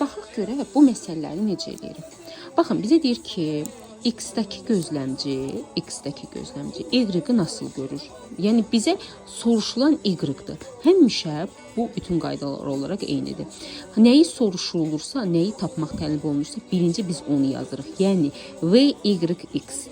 baxaq görək bu məsələləri necə eləyirik. Baxın, bizə deyir ki, X-dəki gözləmci Y-i nasıl görür? Yəni bizə soruşulan Y-dir. Həmişə bu bütün qaydalar olaraq eynidir. Nəyi soruşulursa, nəyi tapmaq tələb olunursa, birinci biz onu yazırıq. Yəni VYX.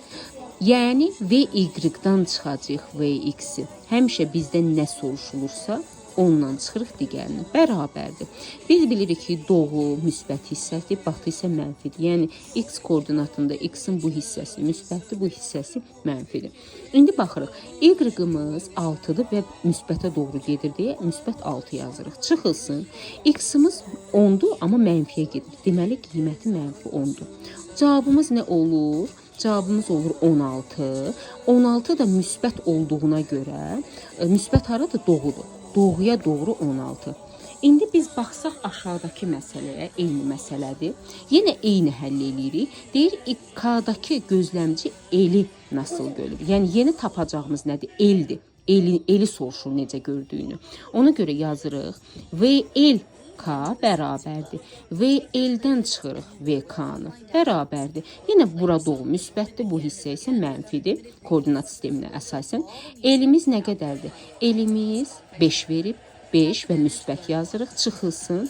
Yəni VY-dan çıxacaq VX-i. Həmişə bizdən nə soruşulursa, ondan çıxırıq digərini. Bərabərdir. Biz bilirik ki, doğu müsbət hissəsi, batı isə mənfidir. Yəni X koordinatında X-in bu hissəsi müsbətdir, bu hissəsi mənfidir. İndi baxırıq. Y-ımız 6-dır və müsbətə doğru gedir deyə müsbət 6 yazırıq. Çıxılsın. X-ımız 10-dur, amma mənfiyə gedir. Deməli, qiyməti mənfi 10-dur. Cavabımız nə olur? Cavabımız olur 16. 16 da müsbət olduğuna görə, müsbət haradır? Doğudur. Doğuya doğru 16. İndi biz baxsaq aşağıdakı məsələyə, eyni məsələdir. Yenə eyni həll edirik. Deyir, K-dakı gözləmci L-i nasıl görür? Yəni, yeni tapacağımız nədir? L-dir. L-i soruşur necə gördüyünü. Ona görə yazırıq. VL K bərabərdir. VL-dən çıxırıq VK-nı. Bərabərdir. Yenə bura doğru müsbətdir, bu hissə isə mənfidir. Koordinat sisteminə əsasən. L-imiz nə qədərdir? L-imiz 5 verib, 5 və müsbət yazırıq, çıxılsın.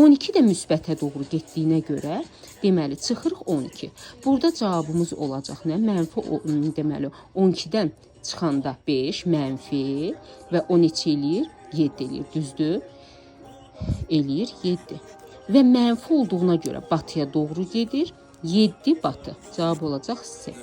12 də müsbətə doğru getdiyinə görə, deməli, çıxırıq 12. Burada cavabımız olacaq nə? Mənfi, deməli, 12-dən çıxanda 5, mənfi və 12 eləyir, 7 eləyir, düzdür? Eləyir 7. Və mənfi olduğuna görə batıya doğru gedir, 7 batı. Cavab olacaq C.